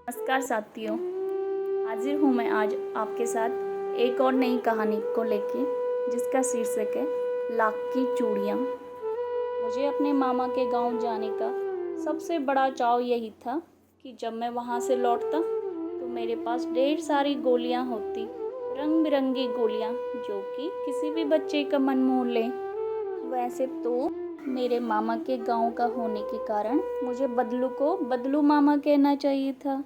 नमस्कार साथियों, हाजिर हूँ मैं आज आपके साथ एक और नई कहानी को लेके जिसका शीर्षक है लाख की चूड़ियाँ। मुझे अपने मामा के गांव जाने का सबसे बड़ा चाव यही था कि जब मैं वहाँ से लौटता तो मेरे पास ढेर सारी गोलियाँ होती, रंग बिरंगी गोलियाँ जो कि किसी भी बच्चे का मन मोह लें। वैसे तो मेरे मामा के गांव का होने के कारण मुझे बदलू को बदलू मामा कहना चाहिए था,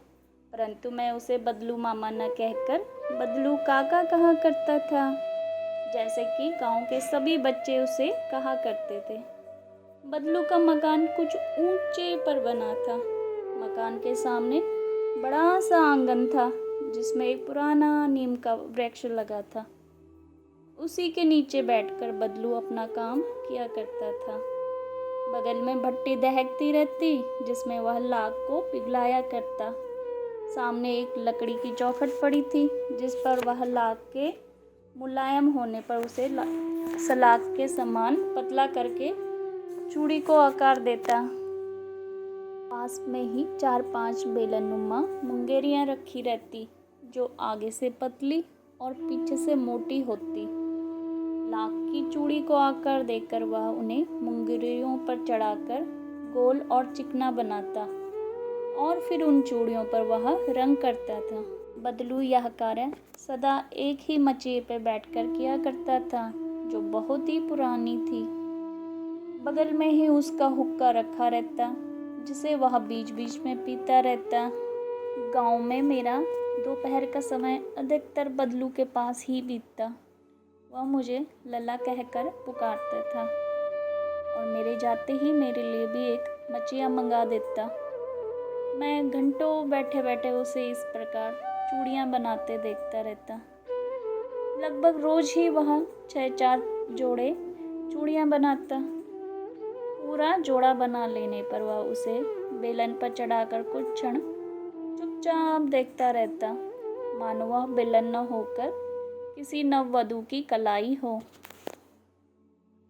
परंतु मैं उसे बदलू मामा न कहकर बदलू काका कहा करता था, जैसे कि गांव के सभी बच्चे उसे कहा करते थे। बदलू का मकान कुछ ऊंचे पर बना था। मकान के सामने बड़ा सा आंगन था जिसमें एक पुराना नीम का वृक्ष लगा था। उसी के नीचे बैठकर बदलू अपना काम किया करता था। बगल में भट्टी दहकती रहती जिसमें वह लाख को पिघलाया करता। सामने एक लकड़ी की चौखट पड़ी थी जिस पर वह लाख के मुलायम होने पर उसे सलाख के समान पतला करके चूड़ी को आकार देता। पास में ही 4-5 बेलनुमा मुंगेरियां रखी रहती जो आगे से पतली और पीछे से मोटी होती। लाख की चूड़ी को आकार देकर वह उन्हें मुंगेरियों पर चढ़ाकर गोल और चिकना बनाता और फिर उन चूड़ियों पर वह रंग करता था। बदलू यह कार्य सदा एक ही मचिए पर बैठकर किया करता था जो बहुत ही पुरानी थी। बगल में ही उसका हुक्का रखा रहता जिसे वह बीच बीच में पीता रहता। गांव में मेरा दोपहर का समय अधिकतर बदलू के पास ही बीतता। वह मुझे लल्ला कहकर पुकारता था और मेरे जाते ही मेरे लिए भी एक मचिया मंगा देता। मैं घंटों बैठे बैठे उसे इस प्रकार चूड़ियाँ बनाते देखता रहता। लगभग रोज ही वह 6-4 जोड़े चूड़ियाँ बनाता। पूरा जोड़ा बना लेने पर वह उसे बेलन पर चढ़ाकर कुछ क्षण चुपचाप देखता रहता, मानो वह बेलन न होकर किसी नववधू की कलाई हो।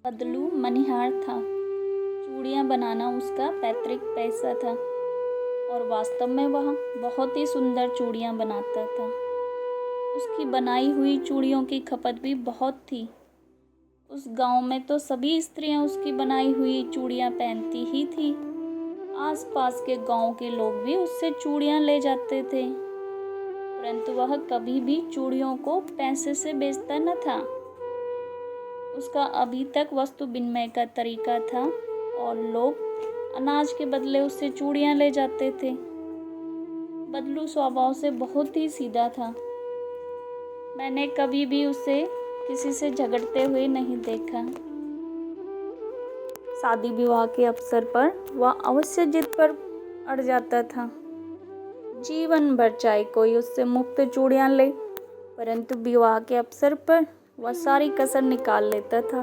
बदलू मनिहार था। चूड़ियाँ बनाना उसका पैतृक पैसा था और वास्तव में वह बहुत ही सुंदर चूड़ियाँ बनाता था। उसकी बनाई हुई चूड़ियों की खपत भी बहुत थी। उस गांव में तो सभी स्त्रियां उसकी बनाई हुई चूड़ियाँ पहनती ही थी। आसपास के गांव के लोग भी उससे चूड़ियाँ ले जाते थे, परंतु वह कभी भी चूड़ियों को पैसे से बेचता न था। उसका अभी तक वस्तु विनिमय का तरीका था और लोग अनाज के बदले उससे चूड़ियाँ ले जाते थे। बदलू स्वभाव से बहुत ही सीधा था। मैंने कभी भी उसे किसी से झगड़ते हुए नहीं देखा। शादी विवाह के अवसर पर वह अवश्य जिद पर अड़ जाता था। जीवन भर चाहे कोई उससे मुफ्त चूड़ियाँ ले, परंतु विवाह के अवसर पर वह सारी कसर निकाल लेता था।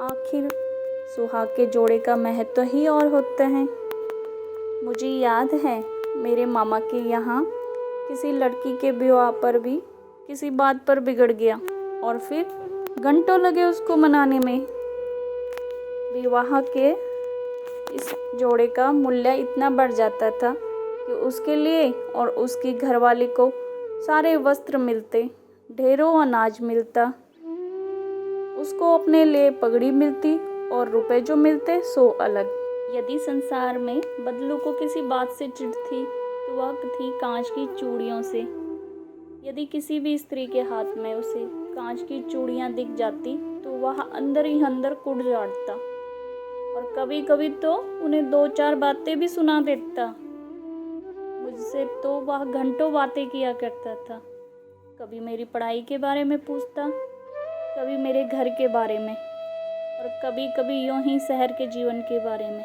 आखिर सुहाग के जोड़े का महत्व ही और होता है। मुझे याद है मेरे मामा के यहाँ किसी लड़की के विवाह पर भी किसी बात पर बिगड़ गया और फिर घंटों लगे उसको मनाने में। विवाह के इस जोड़े का मूल्य इतना बढ़ जाता था कि उसके लिए और उसकी घरवाली को सारे वस्त्र मिलते, ढेरों अनाज मिलता, उसको अपने लिए पगड़ी मिलती और रुपए जो मिलते सो अलग। यदि संसार में बदलू को किसी बात से चिढ़ थी तो वह थी कांच की चूड़ियों से। यदि किसी भी स्त्री के हाथ में उसे कांच की चूड़ियाँ दिख जाती तो वह अंदर ही अंदर कुढ़ जाता और कभी कभी तो उन्हें 2-4 बातें भी सुना देता। मुझसे तो वह घंटों बातें किया करता था। कभी मेरी पढ़ाई के बारे में पूछता, कभी मेरे घर के बारे में और कभी कभी यूं ही शहर के जीवन के बारे में।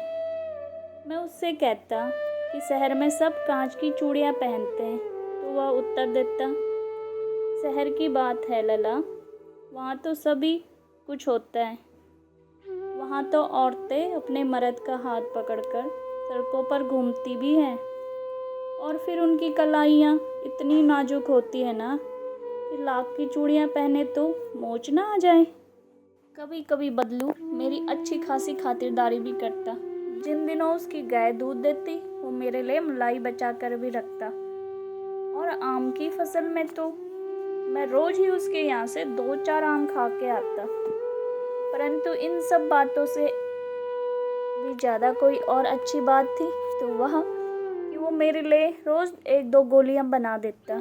मैं उससे कहता कि शहर में सब कांच की चूड़ियाँ पहनते हैं तो वह उत्तर देता, शहर की बात है लला, वहाँ तो सभी कुछ होता है। वहाँ तो औरतें अपने मर्द का हाथ पकड़कर सड़कों पर घूमती भी हैं और फिर उनकी कलाइयाँ इतनी नाजुक होती है ना कि लाख की चूड़ियाँ पहने तो मोच ना आ जाए। कभी कभी बदलू मेरी अच्छी खासी खातिरदारी भी करता। जिन दिनों उसकी गाय दूध देती वो मेरे लिए मलाई बचा कर भी रखता। और आम की फसल में तो मैं रोज ही उसके यहाँ से 2-4 आम खा के आता। परंतु इन सब बातों से भी ज़्यादा कोई और अच्छी बात थी तो वह कि वो मेरे लिए रोज़ 1-2 गोलियां बना देता।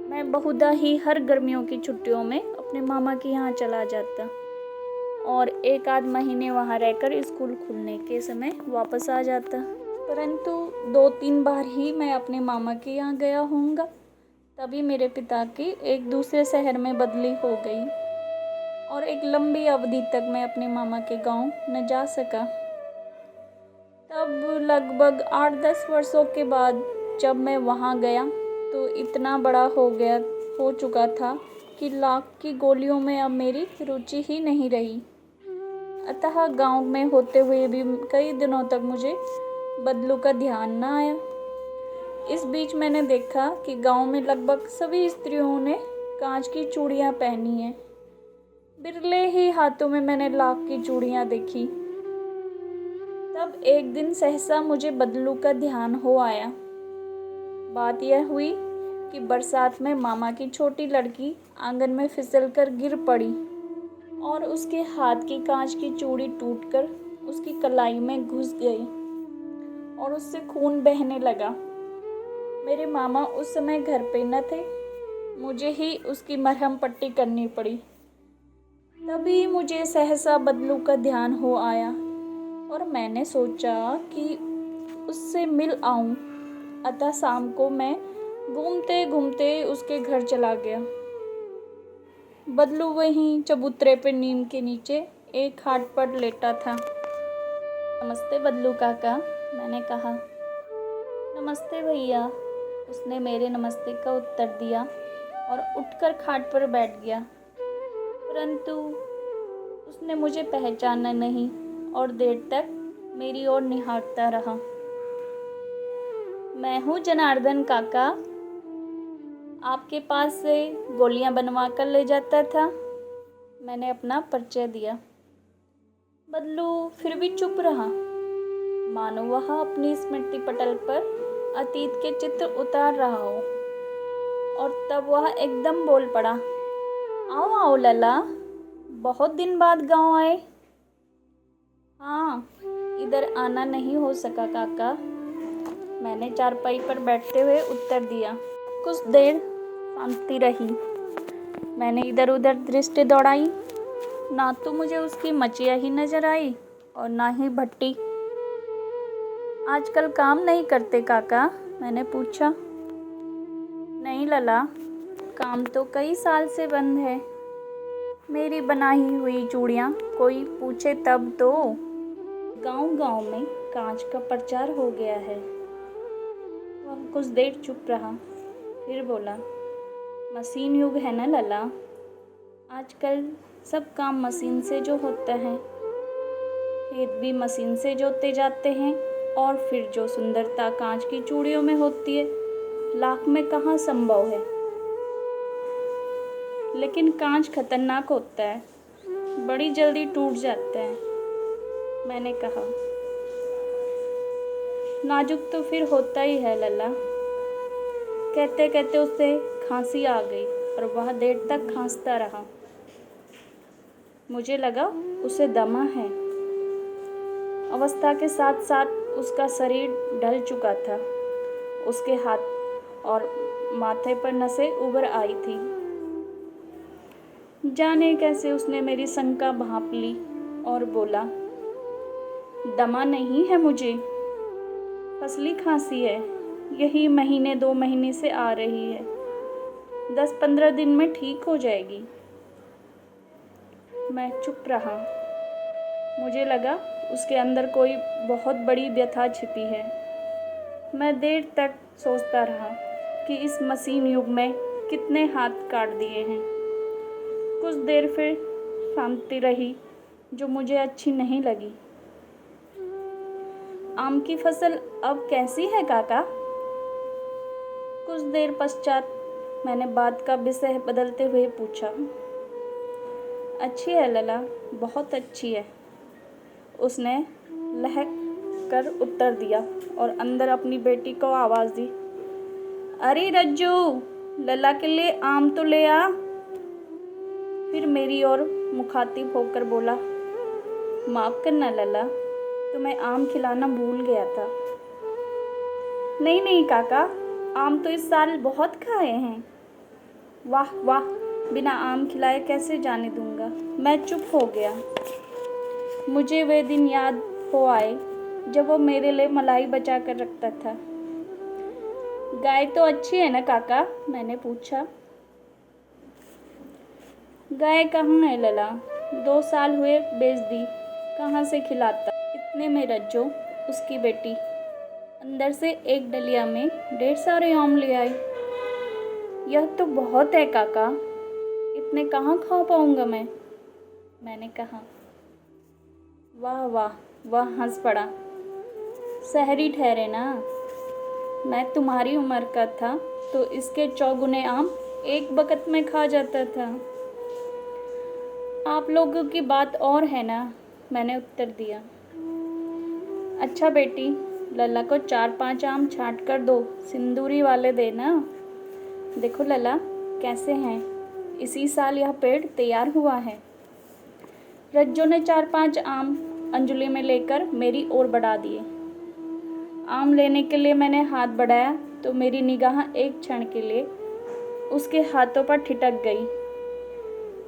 मैं बहुधा ही हर गर्मियों की छुट्टियों में अपने मामा के यहाँ चला जाता और 1 आध महीने वहाँ रहकर स्कूल खुलने के समय वापस आ जाता। परंतु 2-3 बार ही मैं अपने मामा के यहाँ गया होऊंगा, तभी मेरे पिता की एक दूसरे शहर में बदली हो गई और एक लंबी अवधि तक मैं अपने मामा के गांव न जा सका। तब लगभग 8-10 वर्षों के बाद जब मैं वहाँ गया तो इतना बड़ा हो चुका था कि लाख की गोलियों में अब मेरी रुचि ही नहीं रही। अतः गांव में होते हुए भी कई दिनों तक मुझे बदलू का ध्यान न आया। इस बीच मैंने देखा कि गांव में लगभग सभी स्त्रियों ने कांच की चूड़ियां पहनी हैं। बिरले ही हाथों में मैंने लाख की चूड़ियां देखी। तब एक दिन सहसा मुझे बदलू का ध्यान हो आया। बात यह हुई कि बरसात में मामा की छोटी लड़की आंगन में फिसल कर गिर पड़ी और उसके हाथ की कांच की चूड़ी टूटकर उसकी कलाई में घुस गई और उससे खून बहने लगा। मेरे मामा उस समय घर पे न थे, मुझे ही उसकी मरहम पट्टी करनी पड़ी। तभी मुझे सहसा बदलू का ध्यान हो आया और मैंने सोचा कि उससे मिल आऊं। अतः शाम को मैं घूमते घूमते उसके घर चला गया। बदलू वहीं चबूतरे पे नीम के नीचे एक खाट पर लेटा था। नमस्ते बदलू काका, मैंने कहा। नमस्ते भैया, उसने मेरे नमस्ते का उत्तर दिया और उठकर खाट पर बैठ गया। परंतु उसने मुझे पहचाना नहीं और देर तक मेरी ओर निहारता रहा। मैं हूँ जनार्दन काका, आपके पास से गोलियां बनवा कर ले जाता था, मैंने अपना परिचय दिया। बदलू फिर भी चुप रहा, मानो वह अपनी स्मृति पटल पर अतीत के चित्र उतार रहा हो। और तब वह एकदम बोल पड़ा, आओ आओ लला, बहुत दिन बाद गांव आए। हाँ, इधर आना नहीं हो सका काका, मैंने चारपाई पर बैठते हुए उत्तर दिया। कुछ देर शांति रही। मैंने इधर उधर दृष्टि दौड़ाई, ना तो मुझे उसकी मचिया ही नजर आई और ना ही भट्टी। आजकल काम नहीं करते काका, मैंने पूछा। नहीं लला, काम तो कई साल से बंद है। मेरी बनाई हुई चूड़ियाँ कोई पूछे तब तो। गांव-गांव में कांच का प्रचार हो गया है। वह कुछ देर चुप रहा, फिर बोला, मशीन युग है ना लला, आजकल सब काम मशीन से जो होता है। खेत भी मशीन से जोते जाते हैं और फिर जो सुंदरता कांच की चूड़ियों में होती है, लाख में कहाँ संभव है। लेकिन कांच खतरनाक होता है, बड़ी जल्दी टूट जाता है, मैंने कहा। नाजुक तो फिर होता ही है लला। कहते कहते उसे खांसी आ गई और वह देर तक खांसता रहा। मुझे लगा उसे दमा है। अवस्था के साथ साथ उसका शरीर ढल चुका था। उसके हाथ और माथे पर नसें उभर आई थी। जाने कैसे उसने मेरी शंका भांप ली और बोला, दमा नहीं है मुझे, फसली खांसी है, यही 1-2 महीने से आ रही है, 10-15 दिन में ठीक हो जाएगी। मैं चुप रहा। मुझे लगा उसके अंदर कोई बहुत बड़ी व्यथा छिपी है। मैं देर तक सोचता रहा कि इस मशीन युग में कितने हाथ काट दिए हैं। कुछ देर फिर शांति रही जो मुझे अच्छी नहीं लगी। आम की फसल अब कैसी है काका? कुछ देर पश्चात मैंने बात का विषय बदलते हुए पूछा। अच्छी है लला, बहुत अच्छी है, उसने कर उत्तर दिया और अंदर अपनी बेटी को आवाज़ दी, अरे रज्जू, लला के लिए आम तो ले आ। फिर मेरी ओर मुखातिब होकर बोला, माफ़ करना लला, तुम्हें आम खिलाना भूल गया था। नहीं नहीं काका, आम तो इस साल बहुत खाए हैं। वाह वाह, बिना आम खिलाए कैसे जाने दूंगा। मैं चुप हो गया। मुझे वे दिन याद हो आए जब वो मेरे लिए मलाई बचा कर रखता था। गाय तो अच्छी है ना काका, मैंने पूछा। गाय कहाँ है लला, 2 साल हुए बेच दी, कहाँ से खिलाता। इतने में रज्जो, उसकी बेटी, अंदर से एक डलिया में ढेर सारे आम ले आई। यह तो बहुत है काका, इतने कहाँ खा पाऊंगा मैं, मैंने कहा। वाह वाह, वह हंस पड़ा। शहरी ठहरे ना, मैं तुम्हारी उम्र का था तो इसके 4 गुने आम एक वक्त में खा जाता था। आप लोगों की बात और है ना, मैंने उत्तर दिया। अच्छा बेटी, लला को 4-5 आम छांट कर दो, सिंदूरी वाले देना। देखो लला कैसे हैं, इसी साल यह पेड़ तैयार हुआ है। रज्जो ने 4-5 आम अंजलि में लेकर मेरी ओर बढ़ा दिए। आम लेने के लिए मैंने हाथ बढ़ाया तो मेरी निगाह एक क्षण के लिए उसके हाथों पर ठिठक गई।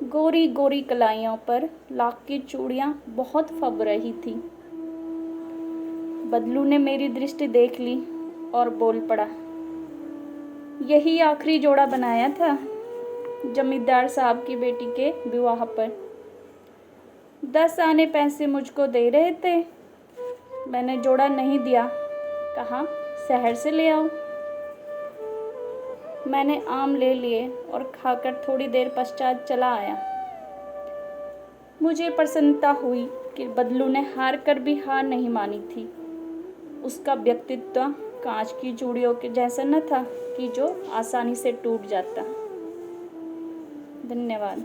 गोरी गोरी कलाइयों पर लाख की चूड़ियाँ बहुत फब रही थी। बदलू ने मेरी दृष्टि देख ली और बोल पड़ा, यही आखिरी जोड़ा बनाया था जमींदार साहब की बेटी के विवाह पर। 10 आने पैसे मुझको दे रहे थे, मैंने जोड़ा नहीं दिया, कहा शहर से ले आओ। मैंने आम ले लिए और खाकर थोड़ी देर पश्चात चला आया। मुझे प्रसन्नता हुई कि बदलू ने हार कर भी हार नहीं मानी थी। उसका व्यक्तित्व कांच की चूड़ियों के जैसा न था कि जो आसानी से टूट जाता। धन्यवाद।